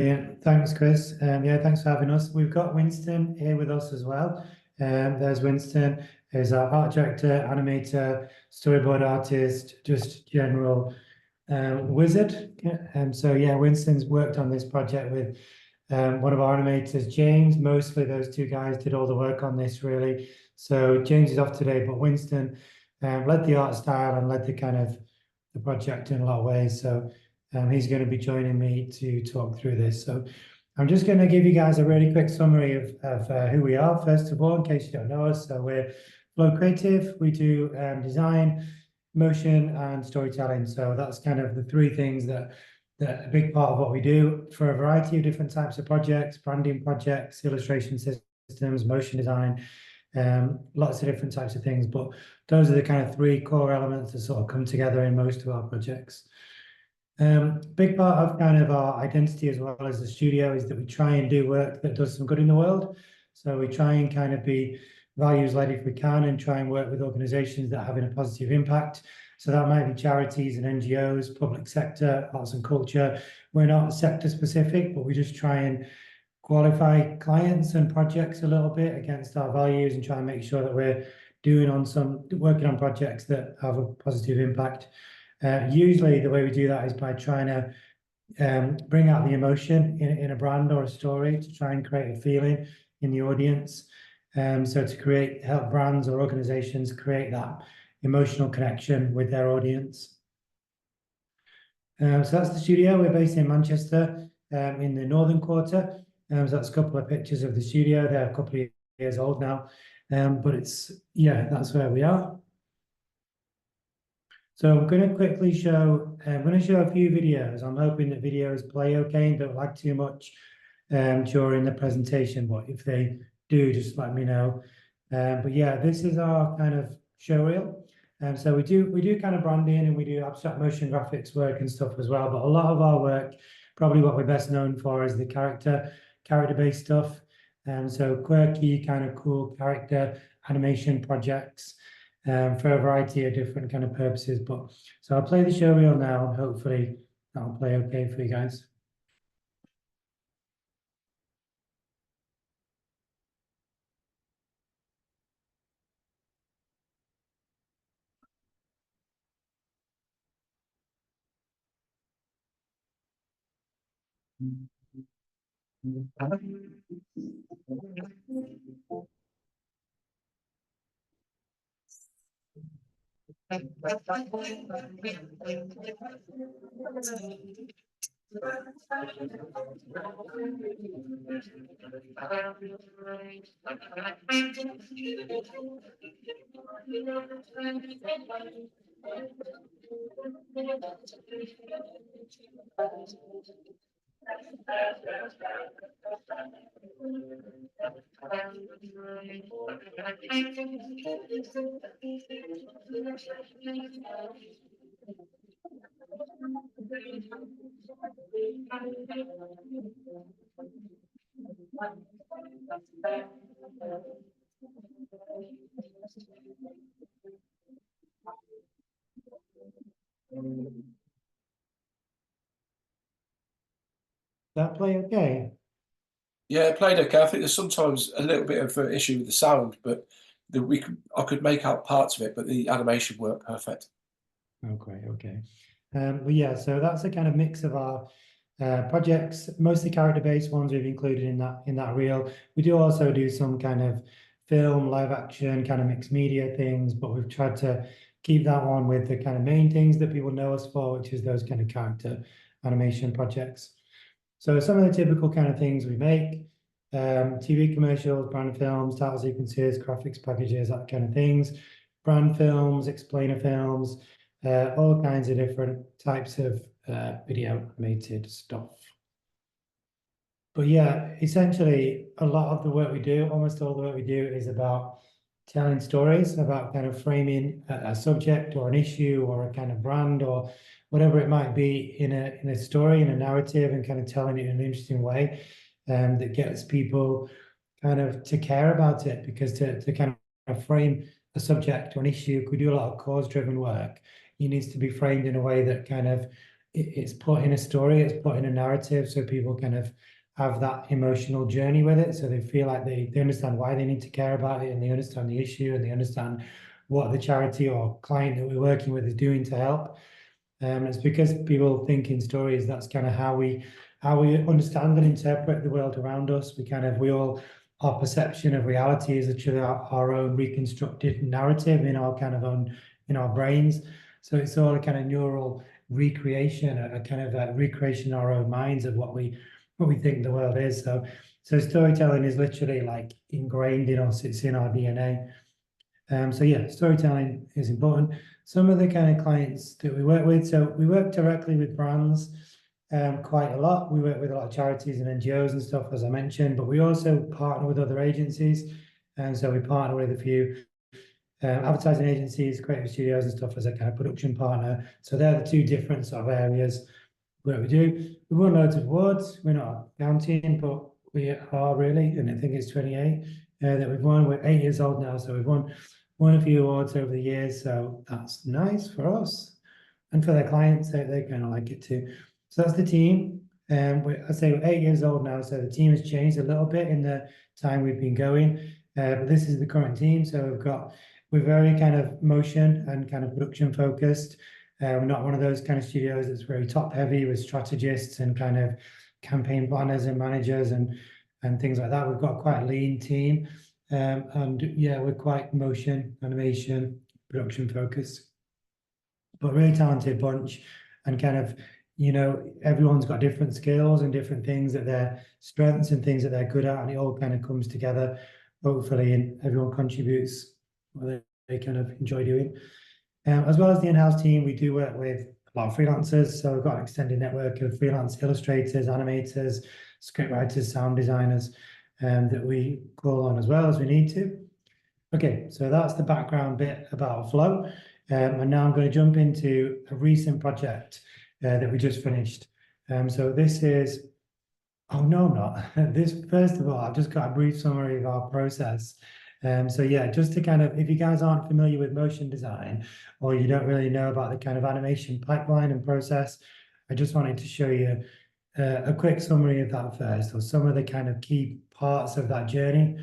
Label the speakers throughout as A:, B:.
A: Thanks, Chris. Yeah, thanks for having us. We've got Winston here with us as well. There's Winston, who's our art director, animator, storyboard artist, just general wizard. So yeah, Winston's worked on this project with one of our animators, James. Mostly those two guys did all the work on this, really. So James is off today, but Winston led the art style and led the kind of the project in a lot of ways. So he's going to be joining me to talk through this. So I'm just going to give you guys a really quick summary of who we are, first of all, in case you don't know us. So we're Flow Creative. We do design, motion, and storytelling. So that's kind of the three things that a big part of what we do for a variety of different types of projects, branding projects, illustration systems, motion design, lots of different types of things. But those are the kind of three core elements that sort of come together in most of our projects. Big part of kind of our identity as well as the studio is that we try and do work that does some good in the world. So we try and kind of be values-led if we can and try and work with organizations that are having a positive impact. So that might be charities and NGOs, public sector, arts and culture. We're not sector specific, but we just try and qualify clients and projects a little bit against our values and try and make sure that we're working on projects that have a positive impact. Usually the way we do that is by trying to bring out the emotion in a brand or a story to try and create a feeling in the audience. So to help brands or organizations create that emotional connection with their audience. So that's the studio. We're based in Manchester in the Northern Quarter. So that's a couple of pictures of the studio. They're a couple of years old now. But that's where we are. So I'm going to quickly show a few videos. I'm hoping that videos play okay and don't lag too much during the presentation, but if they do, just let me know. But yeah, this is our kind of showreel. So we do kind of branding and we do abstract motion graphics work and stuff as well, but a lot of our work, probably what we're best known for is the character-based stuff. So quirky, kind of cool character animation projects. For a variety of different kind of purposes. So I'll play the showreel now and hopefully that'll play okay for you guys. That play okay?
B: Yeah, it played okay. I think there's sometimes a little bit of an issue with the sound, but I could make out parts of it, but the animation worked perfect.
A: Okay. But yeah, so that's a kind of mix of our projects, mostly character-based ones we've included in that reel. We do also do some kind of film, live action, kind of mixed media things, but we've tried to keep that one with the kind of main things that people know us for, which is those kind of character animation projects. So some of the typical kind of things we make, TV commercials, brand films, title sequences, graphics packages, that kind of things, brand films, explainer films, all kinds of different types of video animated stuff. But yeah, essentially a lot of the work we do, almost all the work we do is about telling stories, about kind of framing a subject or an issue or a kind of brand or whatever it might be in a story, in a narrative, and kind of telling it in an interesting way that gets people kind of to care about it, because to kind of frame a subject or an issue, if we do a lot of cause-driven work, it needs to be framed in a way that kind of it's put in a story, it's put in a narrative, so people kind of have that emotional journey with it, so they feel like they understand why they need to care about it, and they understand the issue, and they understand what the charity or client that we're working with is doing to help. It's because people think in stories, that's kind of how we understand and interpret the world around us. Our perception of reality is actually our own reconstructed narrative in our brains. So it's all a kind of neural recreation, a kind of a recreation in our own minds of what we think the world is. So storytelling is literally like ingrained in us. It's in our DNA. So yeah, storytelling is important. Some of the kind of clients that we work with, so we work directly with brands quite a lot. We work with a lot of charities and NGOs and stuff, as I mentioned, but we also partner with other agencies. And so we partner with a few advertising agencies, creative studios and stuff as a kind of production partner. So they're the two different sort of areas where we do. We won loads of awards. We're not counting, but we are really, and I think it's 28 that we've won. We're 8 years old now, so we've won a few awards over the years. So that's nice for us and for their clients. They kind of like it too. So that's the team. I say we're 8 years old now, so the team has changed a little bit in the time we've been going. But this is the current team. So we're very kind of motion and kind of production focused. We're not one of those kind of studios that's very top heavy with strategists and kind of campaign planners and managers and things like that. We've got quite a lean team. And yeah, we're quite motion, animation, production focused, but really talented bunch. And kind of, everyone's got different skills and different things that their strengths and things that they're good at, and it all kind of comes together, hopefully, and everyone contributes what they kind of enjoy doing. As well as the in-house team, we do work with a lot of freelancers. So we've got an extended network of freelance illustrators, animators, scriptwriters, sound designers, that we call on as well as we need to. Okay, so that's the background bit about Flow. And now I'm going to jump into a recent project that we just finished. So this is, oh no, I'm not. This, first of all, I've just got a brief summary of our process. So yeah, just to kind of, if you guys aren't familiar with motion design, or you don't really know about the kind of animation pipeline and process, I just wanted to show you a quick summary of that first, or some of the kind of key parts of that journey.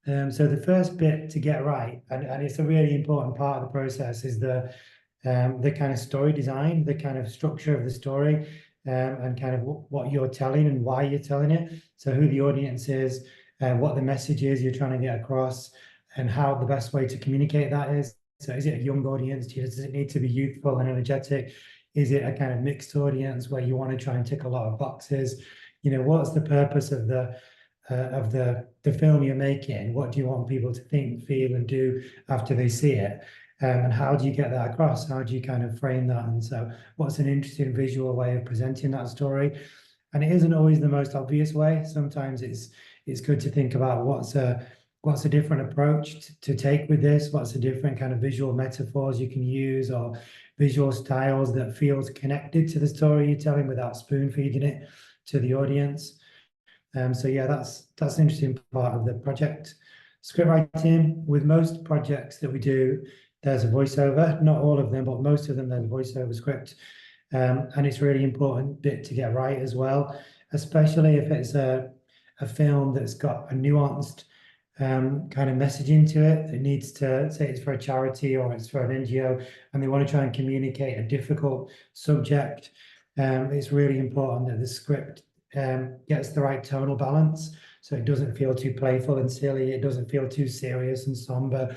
A: So the first bit to get right, and it's a really important part of the process, is the kind of story design, the kind of structure of the story, and kind of what you're telling and why you're telling it. So who the audience is, what the message is you're trying to get across, and how the best way to communicate that is. So is it a young audience? Does it need to be youthful and energetic? Is it a kind of mixed audience where you want to try and tick a lot of boxes? What's the purpose of the film you're making? What do you want people to think, feel, and do after they see it? And how do you get that across? How do you kind of frame that? And so what's an interesting visual way of presenting that story? And it isn't always the most obvious way. Sometimes it's good to think about what's a different approach to take with this, what's a different kind of visual metaphors you can use, or visual styles that feels connected to the story you're telling without spoon feeding it to the audience. So yeah, that's an interesting part of the project. Script writing, with most projects that we do, there's a voiceover, not all of them, but most of them, there's a voiceover script. And it's a really important bit to get right as well, especially if it's a film that's got a nuanced kind of messaging to it. It needs to, say it's for a charity or it's for an NGO, and they want to try and communicate a difficult subject. It's really important that the script gets the right tonal balance, so it doesn't feel too playful and silly. It doesn't feel too serious and somber.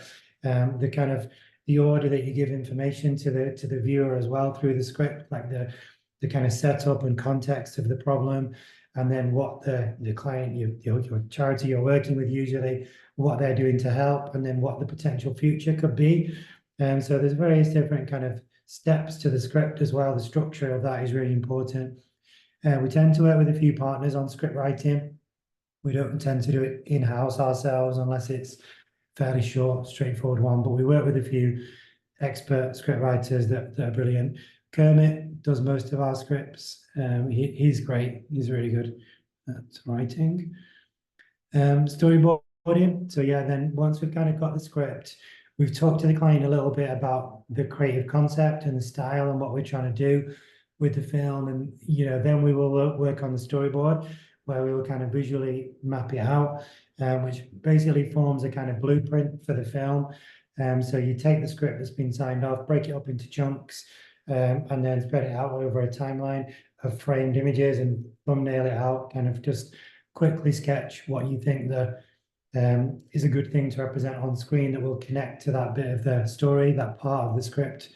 A: The order that you give information to the viewer as well through the script, like the kind of setup and context of the problem, and then what the client, your charity you're working with, usually what they're doing to help, and then what the potential future could be. So there's various different kind of steps to the script as well. The structure of that is really important. We tend to work with a few partners on script writing. We don't tend to do it in-house ourselves unless it's fairly short, straightforward one, but we work with a few expert script writers that are brilliant. Kermit does most of our scripts. He's great. He's really good at writing. Storyboarding. So yeah, then once we've kind of got the script, we've talked to the client a little bit about the creative concept and the style and what we're trying to do. with the film, and then we will work on the storyboard, where we will kind of visually map it out, which basically forms a kind of blueprint for the film. So you take the script that's been signed off, break it up into chunks, and then spread it out over a timeline of framed images and thumbnail it out, kind of just quickly sketch what you think is a good thing to represent on screen that will connect to that bit of the story, that part of the script,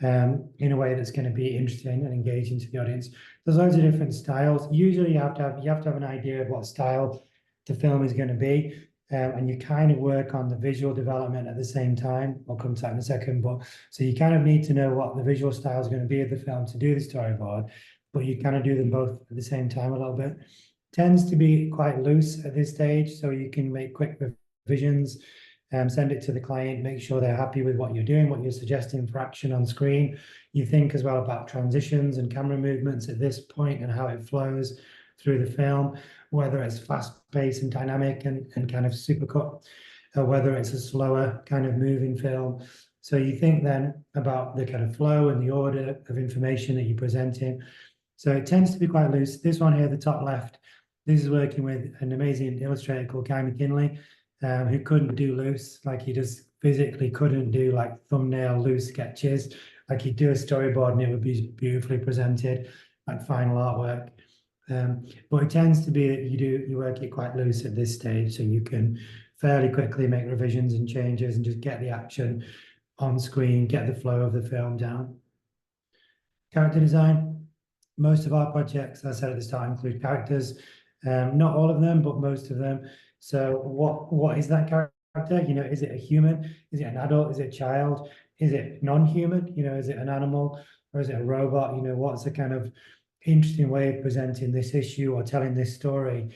A: in a way that's going to be interesting and engaging to the audience. There's loads of different styles. Usually you have to have an idea of what style the film is going to be, and you kind of work on the visual development at the same time. I'll come to that in a second, but so you kind of need to know what the visual style is going to be of the film to do the storyboard, but you kind of do them both at the same time a little bit. Tends to be quite loose at this stage, so you can make quick revisions, send it to the client, make sure they're happy with what you're doing, what you're suggesting for action on screen. You think as well about transitions and camera movements at this point and how it flows through the film, whether it's fast-paced and dynamic and kind of supercut, or whether it's a slower kind of moving film. So you think then about the kind of flow and the order of information that you're presenting. So it tends to be quite loose. This one here, the top left, this is working with an amazing illustrator called Guy McKinley, who couldn't do loose, like he just physically couldn't do like thumbnail loose sketches. Like he'd do a storyboard and it would be beautifully presented, like final artwork. But it tends to be that you work it quite loose at this stage, so you can fairly quickly make revisions and changes and just get the action on screen, get the flow of the film down. Character design. Most of our projects, as I said at the start, include characters. Not all of them, but most of them. So what is that character? Is it a human? Is it an adult? Is it a child? Is it non-human? Is it an animal or is it a robot? What's the kind of interesting way of presenting this issue or telling this story,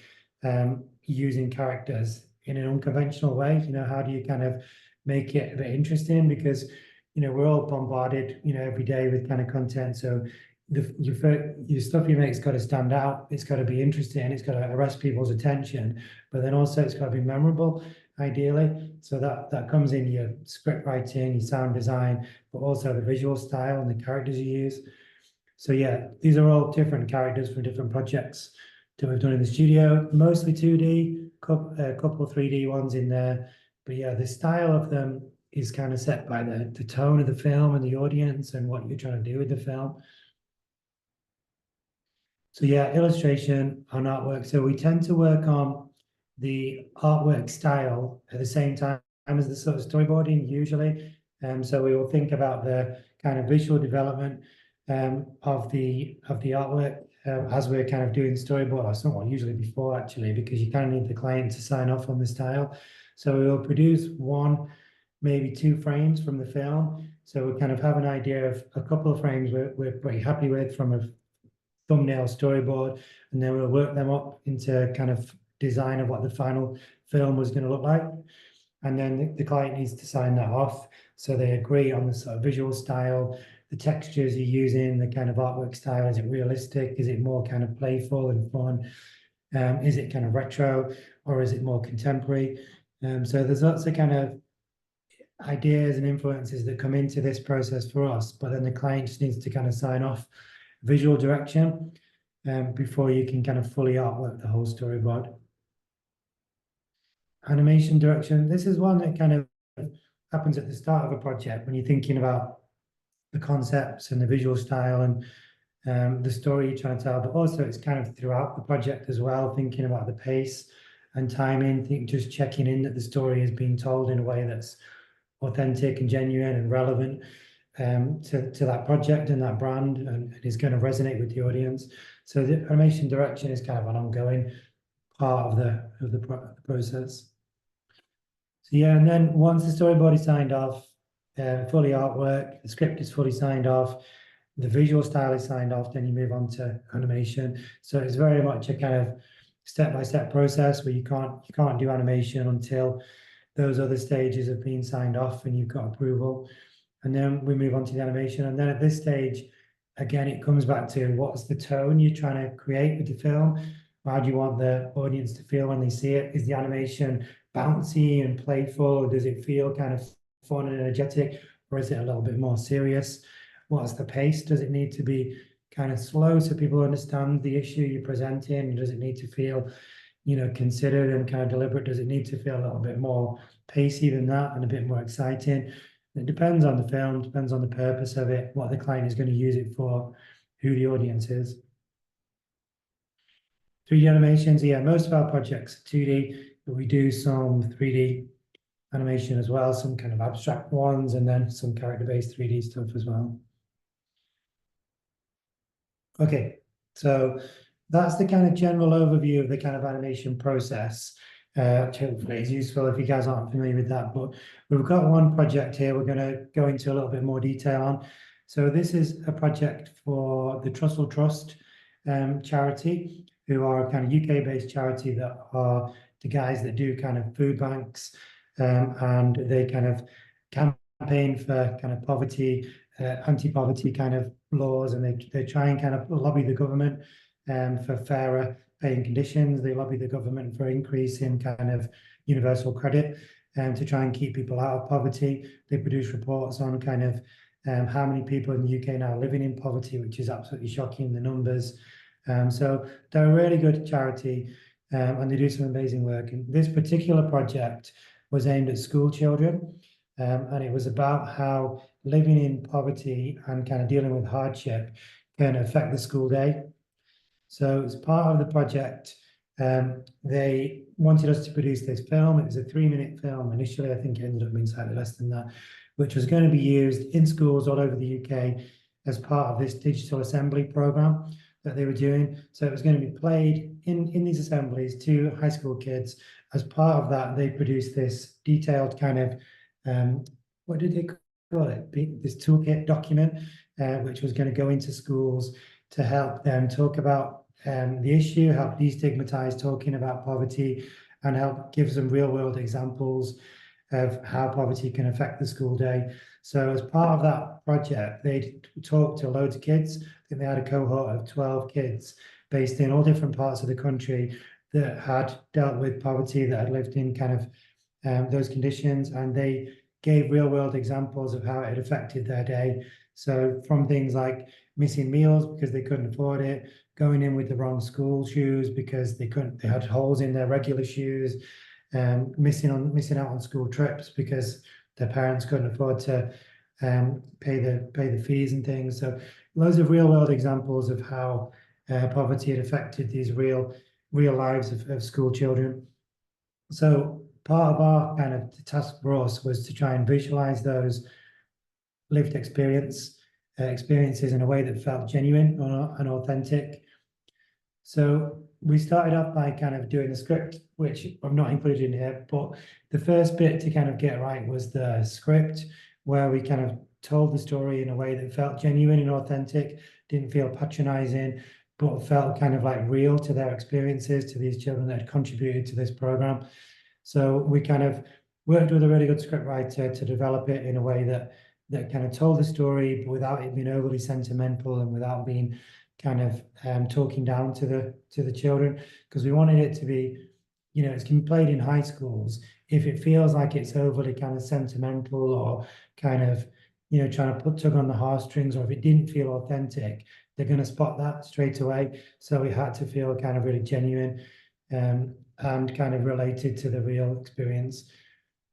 A: using characters in an unconventional way? How do you kind of make it a bit interesting? Because we're all bombarded every day with kind of content, so your stuff you make's got to stand out, it's got to be interesting, it's got to arrest people's attention, but then also it's got to be memorable, ideally. So that comes in your script writing, your sound design, but also the visual style and the characters you use. So yeah, these are all different characters from different projects that we've done in the studio, mostly 2D, a couple 3D ones in there. But yeah, the style of them is kind of set by the tone of the film and the audience and what you're trying to do with the film. So yeah, illustration on artwork. So we tend to work on the artwork style at the same time as the sort of storyboarding usually. So we will think about the kind of visual development of the artwork as we're kind of doing storyboard, or somewhat usually before actually, because you kind of need the client to sign off on the style. So we will produce one, maybe 2 frames from the film. So we kind of have an idea of a couple of frames we're pretty happy with from a thumbnail storyboard, and then we'll work them up into kind of design of what the final film was going to look like. And then the client needs to sign that off. So they agree on the sort of visual style, the textures you're using, the kind of artwork style. Is it realistic? Is it more kind of playful and fun? Is it kind of retro, or is it more contemporary? So there's lots of kind of ideas and influences that come into this process for us, but then the client just needs to kind of sign off visual direction before you can kind of fully artwork the whole storyboard. Animation direction. This is one that kind of happens at the start of a project when you're thinking about the concepts and the visual style and the story you're trying to tell, but also it's kind of throughout the project as well, thinking about the pace and timing, just checking in that the story is being told in a way that's authentic and genuine and relevant to that project and that brand, and is going to resonate with the audience. So the animation direction is kind of an ongoing part of the process. So yeah, and then once the storyboard is signed off, fully artwork, the script is fully signed off, the visual style is signed off, then you move on to animation. So it's very much a kind of step-by-step process where you can't do animation until those other stages have been signed off and you've got approval. And then we move on to the animation. And then at this stage, again, it comes back to what's the tone you're trying to create with the film? How do you want the audience to feel when they see it? Is the animation bouncy and playful? Does it feel kind of fun and energetic? Or is it a little bit more serious? What's the pace? Does it need to be kind of slow so people understand the issue you're presenting? Does it need to feel, considered and kind of deliberate? Does it need to feel a little bit more pacey than that and a bit more exciting? It depends on the film, depends on the purpose of it, what the client is going to use it for, who the audience is. 3D animations, yeah, most of our projects are 2D, but we do some 3D animation as well, some kind of abstract ones, and then some character-based 3D stuff as well. Okay, so that's the kind of general overview of the kind of animation process. Hopefully it's useful if you guys aren't familiar with that, but we've got one project here we're going to go into a little bit more detail on. So this is a project for the Trussell Trust charity, who are a kind of UK-based charity that are the guys that do kind of food banks, and they kind of campaign for kind of poverty, anti-poverty kind of laws, and they try and kind of lobby the government for fairer paying conditions. They lobby the government for increase in kind of universal credit to try and keep people out of poverty. They produce reports on kind of how many people in the UK now are living in poverty, which is absolutely shocking, the numbers. So they're a really good charity, and they do some amazing work. And this particular project was aimed at school children, and it was about how living in poverty and kind of dealing with hardship can affect the school day. So as part of the project, they wanted us to produce this film. It was a 3-minute film. Initially, I think it ended up being slightly less than that, which was going to be used in schools all over the UK as part of this digital assembly program that they were doing. So it was going to be played in these assemblies to high school kids. As part of that, they produced this detailed kind of, what did they call it? This toolkit document, which was going to go into schools to help them talk about the issue, help destigmatize talking about poverty, and help give some real world examples of how poverty can affect the school day. So as part of that project, they talked to loads of kids. I think they had a cohort of 12 kids based in all different parts of the country that had dealt with poverty, that had lived in kind of those conditions, and they gave real world examples of how it had affected their day. So from things like missing meals because they couldn't afford it, going in with the wrong school shoes because they had holes in their regular shoes, missing out on school trips because their parents couldn't afford to pay the fees and things. So loads of real world examples of how poverty had affected these real lives of school children. So part of our kind of task for us was to try and visualize those lived experiences in a way that felt genuine and authentic. So we started off by kind of doing a script, which I've not included in here, but the first bit to kind of get right was the script, where we kind of told the story in a way that felt genuine and authentic, didn't feel patronizing, but felt kind of like real to their experiences, to these children that had contributed to this program. So we kind of worked with a really good script writer to develop it in a way that kind of told the story, but without it being overly sentimental and without being kind of talking down to the children, because we wanted it to be, it's can be played in high schools. If it feels like it's overly kind of sentimental or kind of, trying to tug on the heartstrings, or if it didn't feel authentic, they're going to spot that straight away. So we had to feel kind of really genuine and kind of related to the real experience.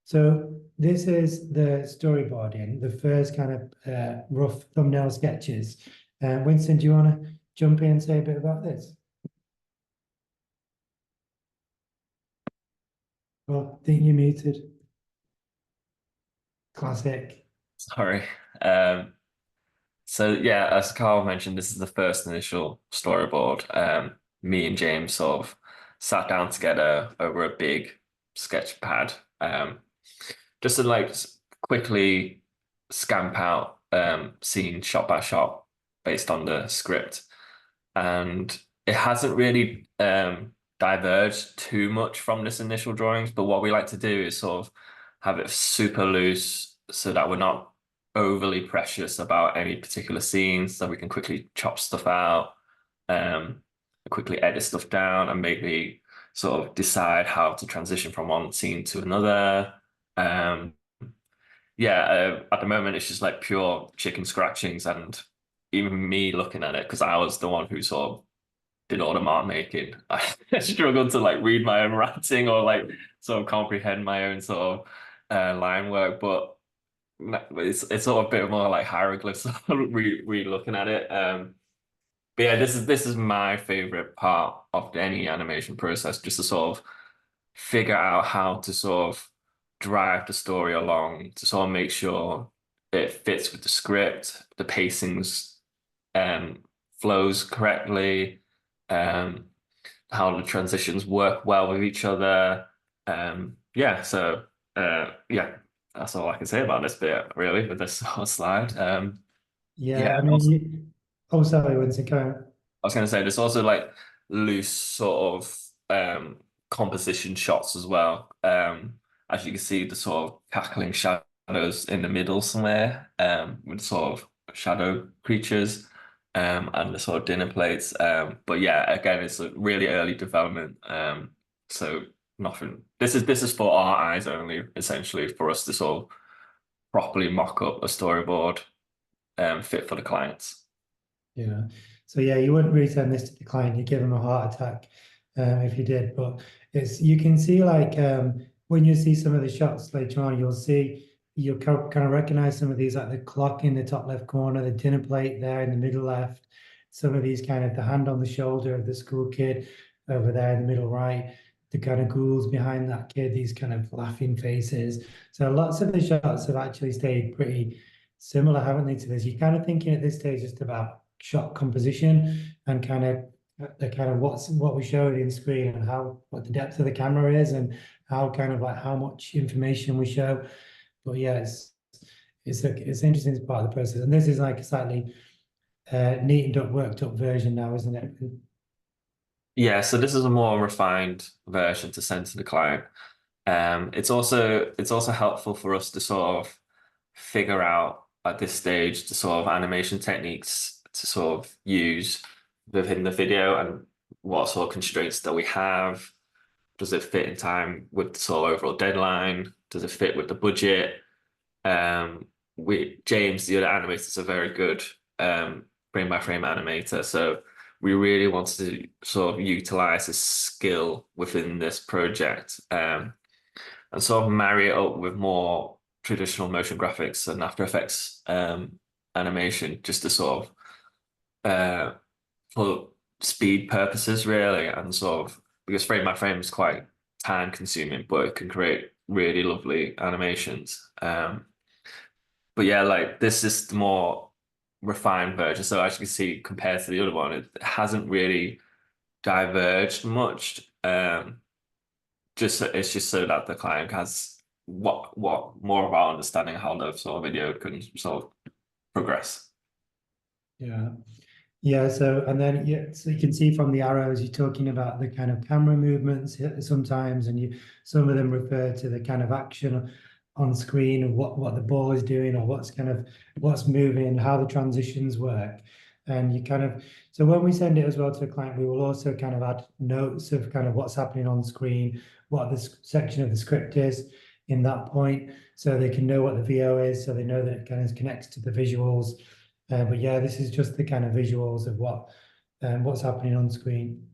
A: So this is the storyboarding, the first kind of rough thumbnail sketches. Winston, do you want to jump in and say a bit about this? Well, I think you're muted. Classic.
C: Sorry. So yeah, as Carl mentioned, this is the first initial storyboard. Me and James sort of sat down together over a big sketch pad, just to like quickly scamp out scene shot by shot based on the script. And it hasn't really diverged too much from this initial drawings, but what we like to do is sort of have it super loose so that we're not overly precious about any particular scenes, so we can quickly chop stuff out, quickly edit stuff down, and maybe sort of decide how to transition from one scene to another. At the moment it's just like pure chicken scratchings and even me looking at it, because I was the one who sort of did all the mark making. I struggled to like read my own writing or like sort of comprehend my own sort of line work, but it's sort of a bit more like hieroglyphs looking at it. But yeah, this is my favorite part of any animation process, just to sort of figure out how to sort of drive the story along, to sort of make sure it fits with the script, the pacings flows correctly, um, how the transitions work well with each other. Yeah, so yeah, that's all I can say about this bit really with this sort of slide.
A: Yeah,
C: Yeah,
A: I mean, oh, sorry, Winston, go on.
C: I was going to say there's also like loose sort of composition shots as well. As you can see, the sort of cackling shadows in the middle somewhere, with sort of shadow creatures, and the sort of dinner plates. But yeah, again, it's a really early development. So nothing. This is for our eyes only, essentially, for us to sort of properly mock up a storyboard, fit for the clients.
A: Yeah. So yeah, you wouldn't really send this to the client. You give them a heart attack if you did. But it's you can see like when you see some of the shots later on, you'll kind of recognize some of these like the clock in the top left corner, the dinner plate there in the middle left, some of these kind of the hand on the shoulder of the school kid over there in the middle right, the kind of ghouls behind that kid, these kind of laughing faces. So lots of the shots have actually stayed pretty similar, haven't they, to this? You're kind of thinking at this stage just about shot composition and kind of the kind of what we showed in screen and how what the depth of the camera is and how kind of like how much information we show. But yeah, it's interesting part of the process, and this is like a slightly neatened up, worked up version now, isn't it?
C: Yeah, so this is a more refined version to send to the client. It's also helpful for us to sort of figure out at this stage the sort of animation techniques to sort of use within the video and what sort of constraints that we have. Does it fit in time with the sort of overall deadline? Does it fit with the budget? We James, the other animator, is a very good frame by frame animator, so we really wanted to sort of utilize his skill within this project, and sort of marry it up with more traditional motion graphics and After Effects animation, just to sort of for speed purposes, really, and sort of because frame by frame is quite time consuming, but it can create really lovely animations. But yeah, like this is the more refined version. So as you can see, compared to the other one, it hasn't really diverged much. Just it's just so that the client has what more of our understanding of how the sort of video can sort of progress.
A: Yeah. Yeah, so and then yeah, so you can see from the arrows you're talking about the kind of camera movements sometimes, and some of them refer to the kind of action on screen of what the ball is doing or what's moving, how the transitions work. And you kind of so when we send it as well to a client, we will also kind of add notes of kind of what's happening on screen, what this section of the script is in that point, so they can know what the VO is, so they know that it kind of connects to the visuals. But yeah, this is just the kind of visuals of what's happening on screen.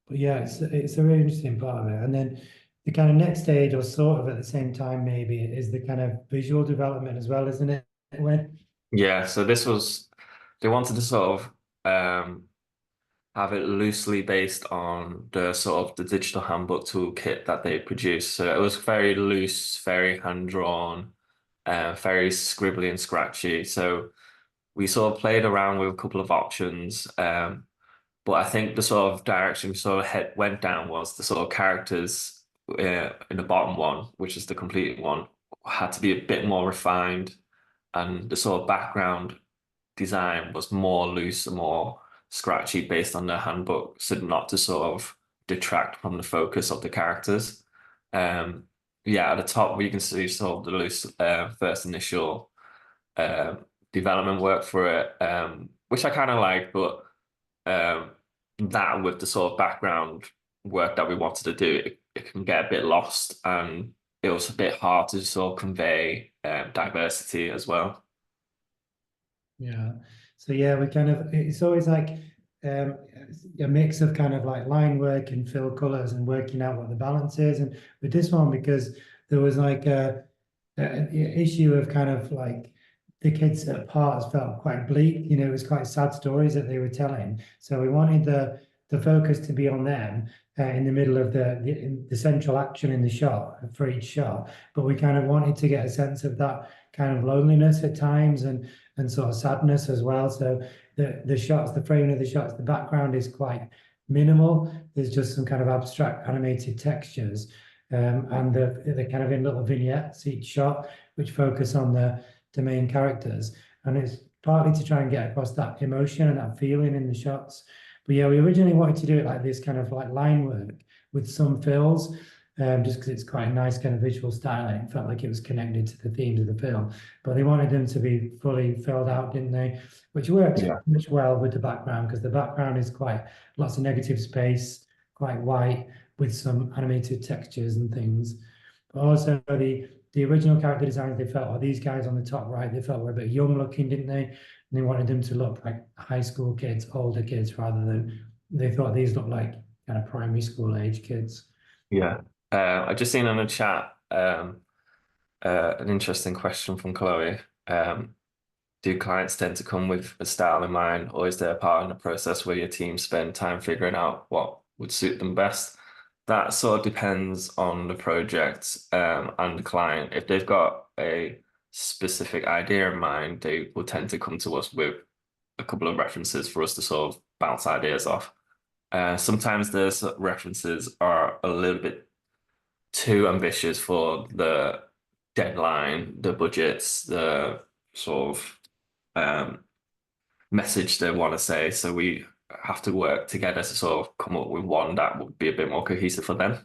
A: But yeah, it's a really interesting part of it. And then the kind of next stage, or sort of at the same time, maybe, is the kind of visual development as well, isn't it? When
C: Yeah, so this was they wanted to sort of have it loosely based on the sort of the digital handbook toolkit that they produced. So it was very loose, very hand drawn, very scribbly and scratchy. So we sort of played around with a couple of options. But I think the sort of direction we sort of went down was the sort of characters in the bottom one, which is the complete one, had to be a bit more refined, and the sort of background design was more loose and more scratchy based on the handbook, so not to sort of detract from the focus of the characters. Um, yeah, at the top we can see sort of the loose first initial uh, development work for it, which I kind of like, but um, that with the sort of background work that we wanted to do, it can get a bit lost, and it was a bit hard to sort of convey diversity as well.
A: yeah, So yeah, we kind of, it's always like a mix of kind of like line work and fill colors and working out what the balance is. And with this one, because there was like an issue of kind of like the kids at parts felt quite bleak, you know, it was quite sad stories that they were telling. So we wanted the focus to be on them in the middle of the central action in the shot for each shot, but we kind of wanted to get a sense of that kind of loneliness at times and sort of sadness as well. So the shots, the framing of the shots, the background is quite minimal. There's just some kind of abstract animated textures, and they're kind of in little vignettes each shot, which focus on the main characters. And it's partly to try and get across that emotion and that feeling in the shots. But yeah, we originally wanted to do it like this kind of like line work with some fills, just because it's quite a nice kind of visual styling. It felt like it was connected to the themes of the film, but they wanted them to be fully filled out, didn't they? Which works much well with the background, because the background is quite lots of negative space, quite white, with some animated textures and things. But also the original character designs, they felt, oh, these guys on the top right, they felt were a bit young looking, didn't they? And they wanted them to look like high school kids, older kids, rather than they thought these looked like kind of primary school age kids.
C: Yeah. I just seen on the chat an interesting question from Chloe. Do clients tend to come with a style in mind, or is there a part in the process where your team spend time figuring out what would suit them best? That sort of depends on the project and the client. If they've got a specific idea in mind, they will tend to come to us with a couple of references for us to sort of bounce ideas off. Sometimes those references are a little bit too ambitious for the deadline, the budgets, the sort of message they want to say. So we have to work together to sort of come up with one that would be a bit more cohesive for them.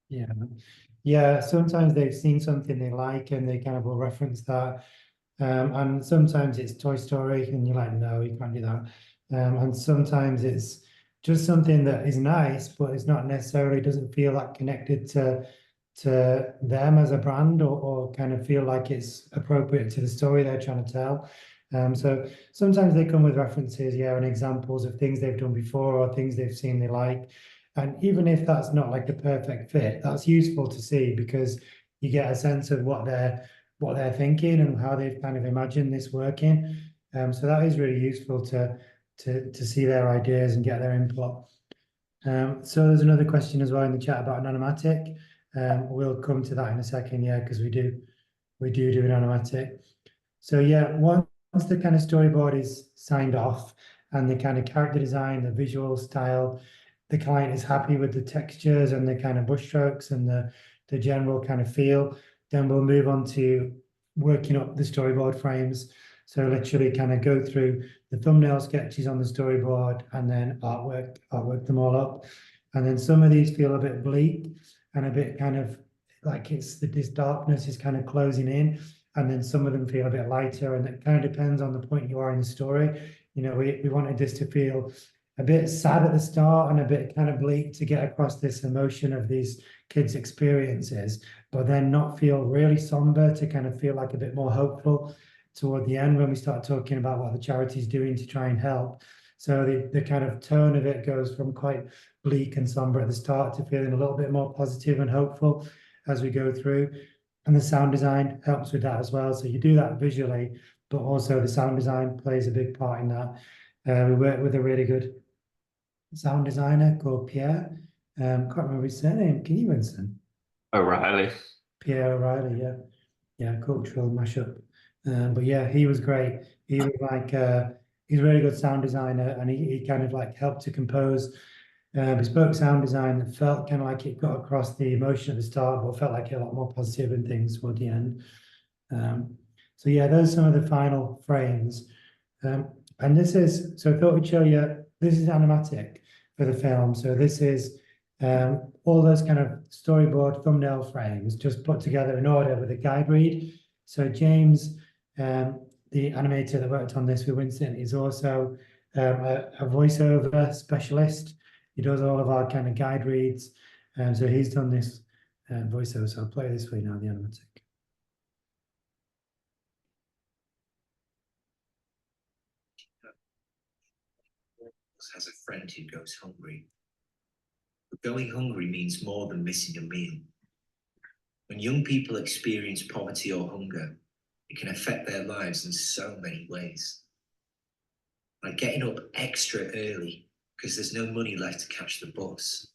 A: Yeah. Yeah, sometimes they've seen something they like and they kind of will reference that. And sometimes it's Toy Story and you're like, no, you can't do that. And sometimes it's just something that is nice, but it's not necessarily doesn't feel that connected to them as a brand, or kind of feel like it's appropriate to the story they're trying to tell. So sometimes they come with references, yeah, and examples of things they've done before or things they've seen they like. And even if that's not like the perfect fit, that's useful to see, because you get a sense of what they're thinking and how they've kind of imagined this working. So that is really useful to see their ideas and get their input. So there's another question as well in the chat about an animatic. We'll come to that in a second, yeah, because we do an animatic. So yeah, once the kind of storyboard is signed off and the kind of character design, the visual style, the client is happy with the textures and the kind of brushstrokes and the general kind of feel, then we'll move on to working up the storyboard frames. So literally kind of go through the thumbnail sketches on the storyboard and then artwork them all up. And then some of these feel a bit bleak and a bit kind of like this darkness is kind of closing in. And then some of them feel a bit lighter, and it kind of depends on the point you are in the story. You know, we wanted this to feel a bit sad at the start and a bit kind of bleak to get across this emotion of these kids' experiences, but then not feel really somber, to kind of feel like a bit more hopeful toward the end when we start talking about what the charity is doing to try and help. So the kind of tone of it goes from quite bleak and somber at the start to feeling a little bit more positive and hopeful as we go through. And the sound design helps with that as well. So you do that visually, but also the sound design plays a big part in that. We work with a really good sound designer called Pierre. Can't remember his surname. Can you, Winston?
C: O'Reilly.
A: Pierre O'Reilly, yeah. Yeah, cultural mashup. But yeah, he was great. He was like, he's a really good sound designer, and he kind of like helped to compose bespoke sound design that felt kind of like it got across the emotion at the start, but felt like a lot more positive and things toward the end. So yeah, those are some of the final frames. And this is, so I thought we'd show you, this is animatic for the film. So this is all those kind of storyboard thumbnail frames just put together in order with a guide read. So James, the animator that worked on this with Winston, is also a voiceover specialist. He does all of our kind of guide reads. So he's done this voiceover. So I'll play this for you now, the animatic.
D: has a friend who goes hungry. But going hungry means more than missing a meal. When young people experience poverty or hunger, it can affect their lives in so many ways. Like getting up extra early because there's no money left to catch the bus,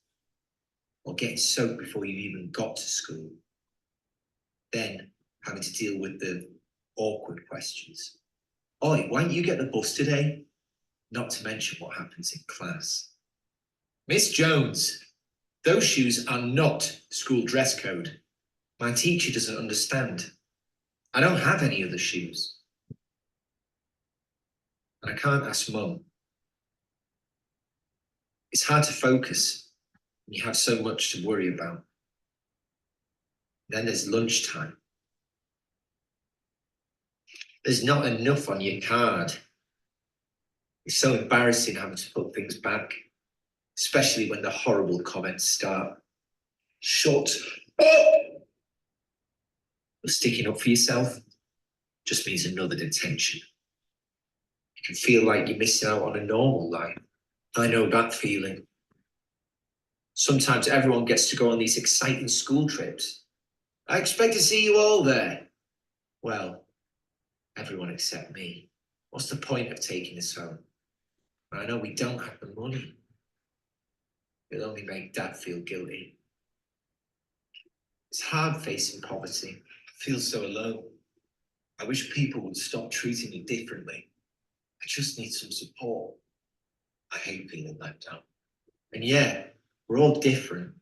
D: or getting soaked before you even got to school. Then having to deal with the awkward questions. Oi, why don't you get the bus today? Not to mention what happens in class. Miss Jones, those shoes are not school dress code. My teacher doesn't understand. I don't have any other shoes. And I can't ask Mum. It's hard to focus when you have so much to worry about. Then there's lunchtime. There's not enough on your card. It's so embarrassing having to put things back, especially when the horrible comments start. Shut up! But sticking up for yourself just means another detention. You can feel like you're missing out on a normal life. I know that feeling. Sometimes everyone gets to go on these exciting school trips. I expect to see you all there. Well, everyone except me. What's the point of taking us home? I know we don't have the money. It'll only make Dad feel guilty. It's hard facing poverty. I feel so alone. I wish people would stop treating me differently. I just need some support. I hate feeling let down. And yeah, we're all different,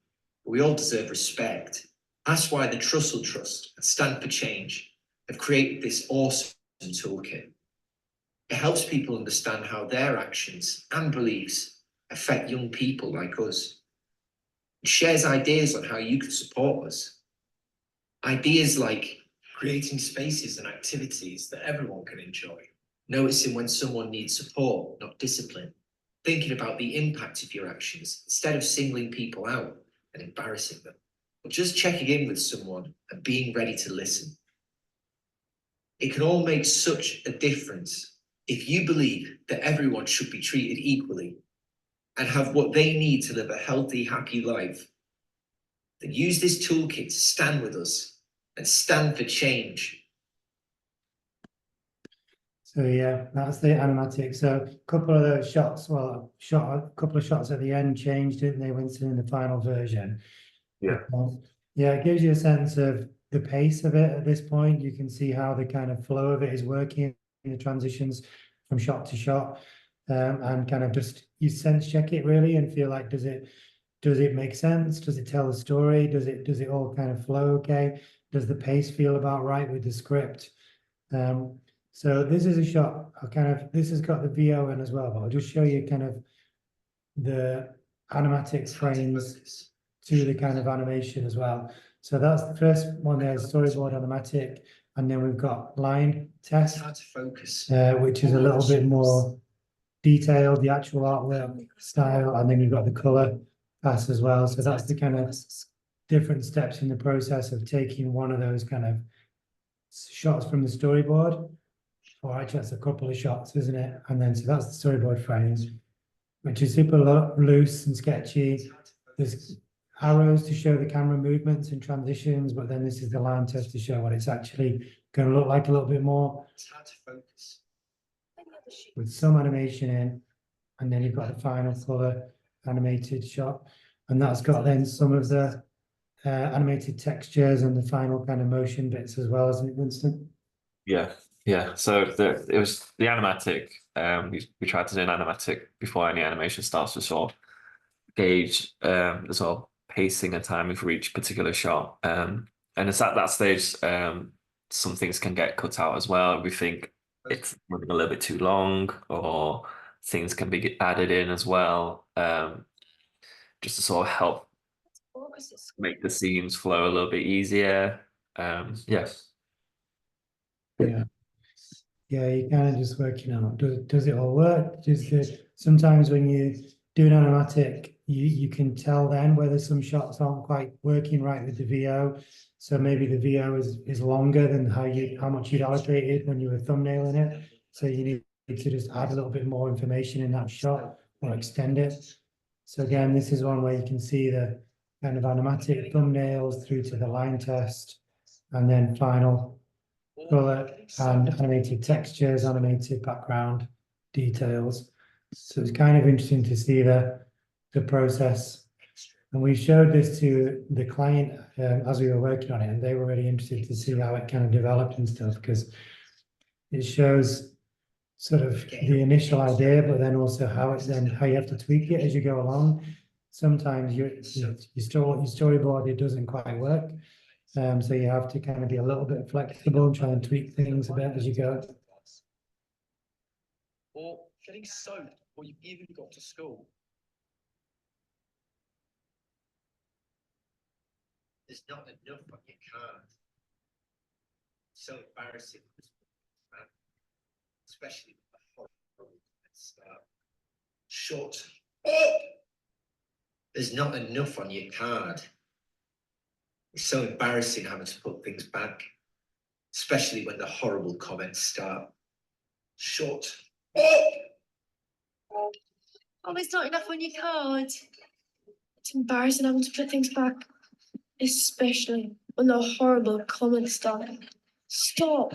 D: but we all deserve respect. That's why the Trussell Trust and Stand for Change have created this awesome toolkit. It helps people understand how their actions and beliefs affect young people like us. It shares ideas on how you can support us. Ideas like creating spaces and activities that everyone can enjoy. Noticing when someone needs support, not discipline. Thinking about the impact of your actions instead of singling people out and embarrassing them. Or just checking in with someone and being ready to listen. It can all make such a difference if you believe that everyone should be treated equally and have what they need to live a healthy, happy life. Then use this toolkit to stand with us and stand for change.
A: So yeah, that's the animatic. So a couple of those shots, a couple of shots at the end changed, didn't they, Winston, in the final version?
C: Yeah.
A: Yeah, it gives you a sense of the pace of it at this point. You can see how the kind of flow of it is working in the transitions from shot to shot, and kind of just you sense check it really and feel like does it make sense? Does it tell the story? Does it all kind of flow okay? Does the pace feel about right with the script? So this is a shot. This has got the VO in as well, but I'll just show you kind of the animatic frames to the kind of animation as well. So that's the first one there, storyboard animatic, and then we've got line test,
D: It's hard to focus.
A: which is a little bit more detailed, the actual artwork style, and then you've got the color pass as well. So that's the kind of different steps in the process of taking one of those kind of shots from the storyboard. Or actually, that's a couple of shots, isn't it? And then so that's the storyboard frames, which is super loose and sketchy. There's arrows to show the camera movements and transitions, but then this is the line test to show what it's actually going to look like a little bit more.
D: It's hard to focus.
A: With some animation in, and then you've got the final color animated shot, and that's got then some of the animated textures and the final kind of motion bits as well, isn't it, Winston?
C: Yeah. So it was the animatic. We tried to do an animatic before any animation starts to sort of gauge the sort of pacing and timing for each particular shot. And it's at that stage some things can get cut out as well. We think it's running a little bit too long, or things can be added in as well, just to sort of help make the scenes flow a little bit easier.
A: Yeah, you're kind of just working out, does it all work? Sometimes when you do an animatic, you can tell then whether some shots aren't quite working right with the VO. So maybe the VO is longer than how much you'd allocated when you were thumbnailing it. So you need to just add a little bit more information in that shot, or extend it. So again, this is one where you can see the kind of animatic thumbnails through to the line test, and then final color and animated textures, animated background details. So it's kind of interesting to see the process. And we showed this to the client as we were working on it, and they were really interested to see how it kind of developed and stuff, because it shows sort of the initial idea, but then also how you have to tweak it as you go along. Sometimes your storyboard, it doesn't quite work. So you have to kind of be a little bit flexible and try and tweak things a bit as you go.
E: Or getting soaked, or you've even got to school.
D: There's not enough on your card. So embarrassing, especially with the horrible start. Shut up! There's not enough on your card. It's so embarrassing having to put things back, especially when the horrible comments start. Shut up!
F: Oh, there's not enough on your card. It's embarrassing having to put things back, especially when the horrible comments start. Stop.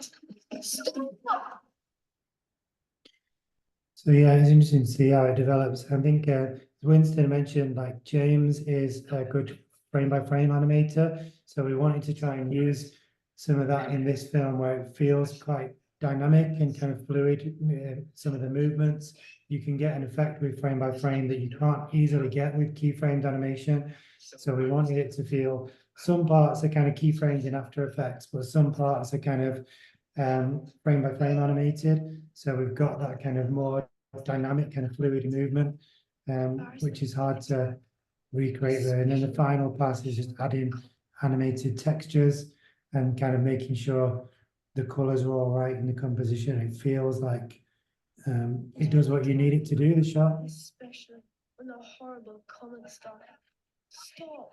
F: Stop.
A: So yeah, it's interesting to see how it develops. I think Winston mentioned like James is a good frame-by-frame animator. So we wanted to try and use some of that in this film where it feels quite dynamic and kind of fluid. Some of the movements, you can get an effect with frame-by-frame that you can't easily get with keyframed animation. So we wanted it to feel, some parts are kind of keyframed in After Effects, but some parts are kind of frame-by-frame animated. So we've got that kind of more dynamic kind of fluid movement, which is hard to recreate there. And then the final pass is just adding animated textures and kind of making sure the colors are all right in the composition. It feels like it does what you need it to do, the shot.
F: Especially when the horrible comments start. Stop.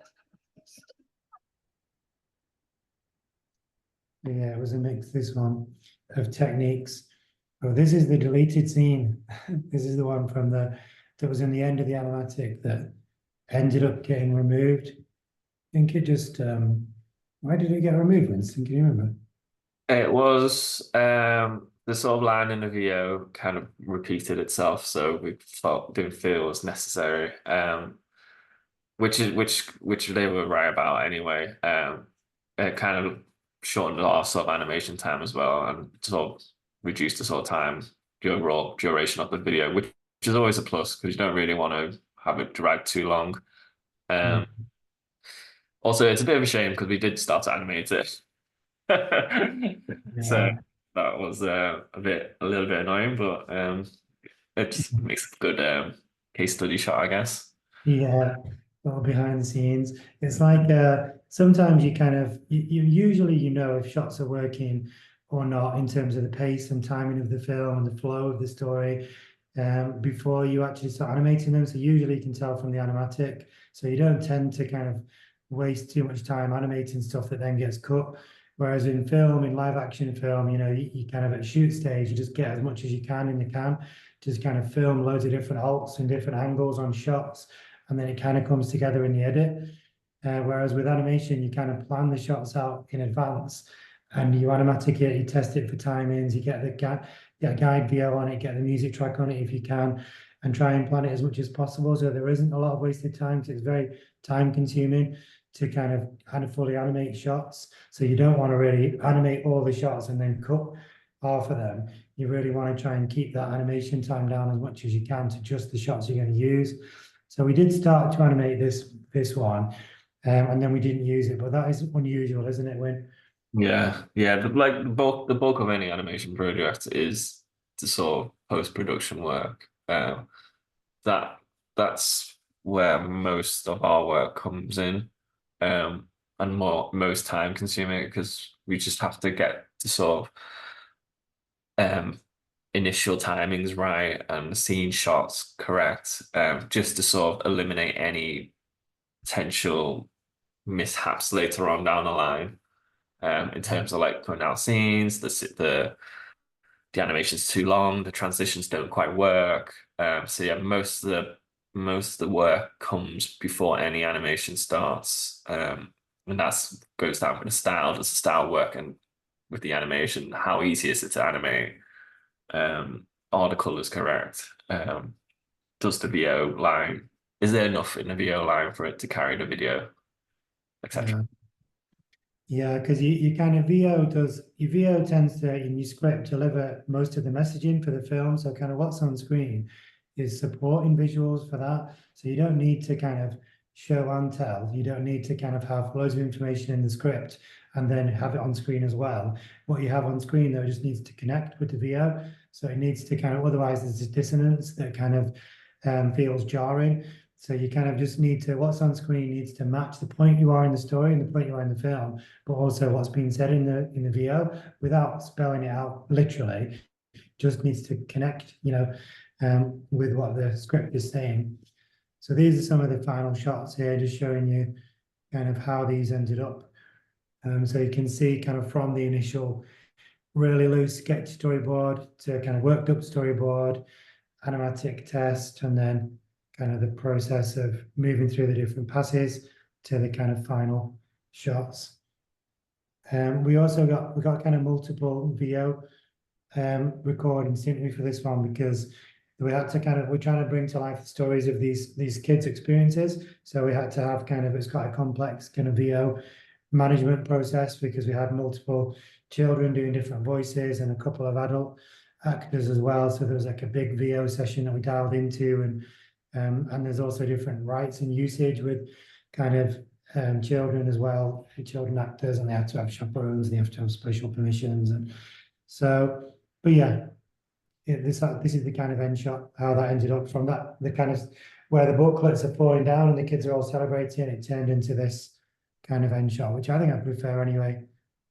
A: Yeah, it was a mix, this one, of techniques. Oh, this is the deleted scene. This is the one from that was in the end of the animatic that ended up getting removed. I think it just, why did it get removed, Winston? Can you remember?
C: It was the sort of line in the video kind of repeated itself, so we didn't feel it was necessary. Which they were right about anyway. It kind of shortened our sort of animation time as well, and sort of reduced the sort of time, the overall duration of the video, which is always a plus because you don't really want to have it drag too long. Also, it's a bit of a shame because we did start to animate it. So that was a little bit annoying, but it just makes a good case study shot, I guess.
A: Yeah, well, behind the scenes. It's like sometimes you kind of you usually if shots are working or not in terms of the pace and timing of the film and the flow of the story before you actually start animating them. So usually you can tell from the animatic. So you don't tend to kind of waste too much time animating stuff that then gets cut. Whereas in film, in live action film, you kind of at shoot stage, you just get as much as you can in the can, just kind of film loads of different halts and different angles on shots, and then it kind of comes together in the edit. Whereas with animation, you kind of plan the shots out in advance, and you animatic it, you test it for timings, you get the guide VO on it, get the music track on it if you can, and try and plan it as much as possible so there isn't a lot of wasted time. So it's very time consuming to kind of fully animate shots. So you don't want to really animate all the shots and then cut half of them. You really want to try and keep that animation time down as much as you can to just the shots you're going to use. So we did start to animate this one, and then we didn't use it, but that is unusual, isn't it, Win?
C: Yeah. The bulk of any animation project is the sort of post-production work. That's where most of our work comes in, and most time consuming because we just have to get the sort of initial timings right and scene shots correct, just to sort of eliminate any potential mishaps later on down the line, in terms of like putting out scenes, the the animation's too long, the transitions don't quite work. So yeah, most of the work comes before any animation starts. And that's goes down with the style. Does the style work? And with the animation, how easy is it to animate? Are the colors correct? Does the VO line, is there enough in the VO line for it to carry the video, etc.?
A: Yeah, because you kind of your VO tends to in your script deliver most of the messaging for the film. So kind of what's on screen is supporting visuals for that. So you don't need to kind of show and tell. You don't need to kind of have loads of information in the script and then have it on screen as well. What you have on screen though just needs to connect with the VO. So it needs to kind of, otherwise there's a dissonance that kind of feels jarring. So you kind of just need to, what's on screen needs to match the point you are in the story and the point you are in the film, but also what's being said in the VO without spelling it out literally. Just needs to connect, with what the script is saying. So these are some of the final shots here, just showing you kind of how these ended up. So you can see kind of from the initial really loose sketch storyboard to kind of worked up storyboard, animatic test, and then kind of the process of moving through the different passes to the kind of final shots. We got kind of multiple VO recording simply for this one because we're trying to bring to life the stories of these kids' experiences. So we had to have it's quite a complex kind of VO management process because we had multiple children doing different voices and a couple of adult actors as well. So there was like a big VO session that we dialed into, and there's also different rights and usage with kind of children as well, children actors, and they have to have chaperones, they have to have special permissions, and so. But yeah, this is the kind of end shot, how that ended up from that, the kind of where the booklets are falling down and the kids are all celebrating. It turned into this kind of end shot, which I think I prefer anyway.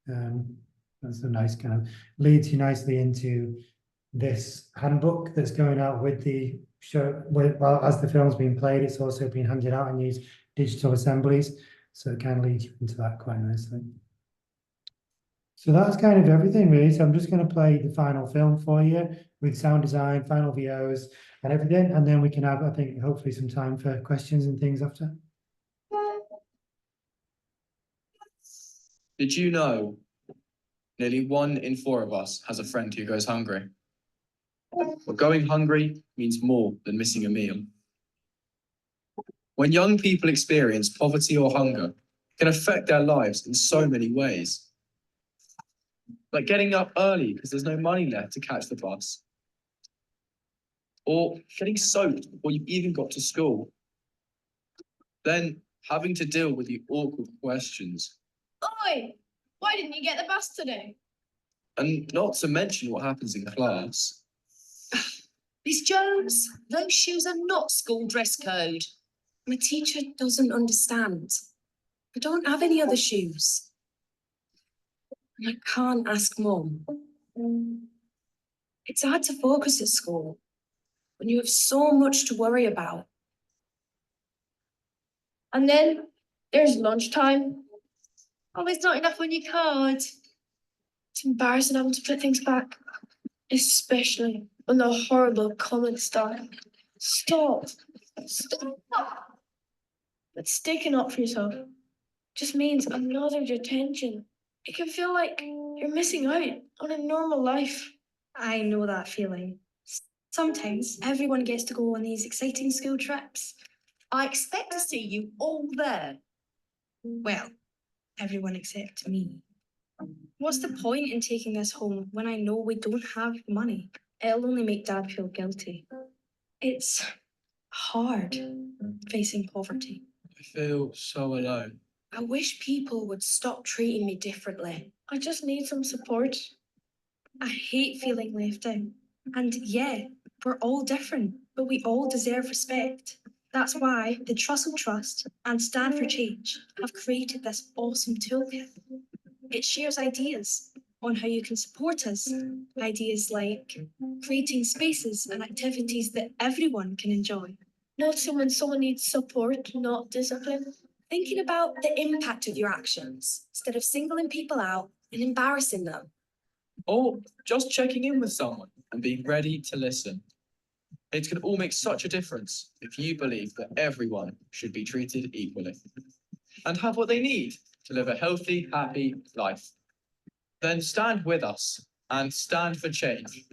A: That's a nice kind of leads you nicely into this handbook that's going out with the show. Well, as the film's being played, it's also being handed out in these digital assemblies. So it kind of leads you into that quite nicely. So that's kind of everything really. So I'm just going to play the final film for you with sound design, final VOs and everything. And then we can have, I think, hopefully some time for questions and things after.
E: Did you know nearly 1 in 4 of us has a friend who goes hungry? But going hungry means more than missing a meal. When young people experience poverty or hunger, it can affect their lives in so many ways. Like getting up early because there's no money left to catch the bus. Or getting soaked before you've even got to school. Then having to deal with the awkward questions.
F: Oi, why didn't you get the bus today?
E: And not to mention what happens in class.
G: Miss Jones, those shoes are not school dress code. My teacher doesn't understand. I don't have any other shoes. And I can't ask Mum. It's hard to focus at school when you have so much to worry about.
F: And then there's lunchtime. Always not enough on your card. It's embarrassing having to put things back, especially when the horrible comments start. Stop. But sticking up for yourself just means another detention. It can feel like you're missing out on a normal life.
H: I know that feeling. Sometimes everyone gets to go on these exciting school trips.
G: I expect to see you all there.
H: Well, everyone except me. What's the point in taking this home when I know we don't have the money? It'll only make Dad feel guilty. It's hard facing poverty.
E: I feel so alone.
G: I wish people would stop treating me differently.
F: I just need some support.
H: I hate feeling left out. And yeah, we're all different, but we all deserve respect. That's why the Trussell Trust and Stand for Change have created this awesome toolkit. It shares ideas on how you can support us. Ideas like creating spaces and activities that everyone can enjoy.
F: Noticing when someone needs support, not discipline.
G: Thinking about the impact of your actions instead of singling people out and embarrassing them.
E: or just checking in with someone and being ready to listen. It can all make such a difference if you believe that everyone should be treated equally and have what they need to live a healthy, happy life. Then stand with us and stand for change.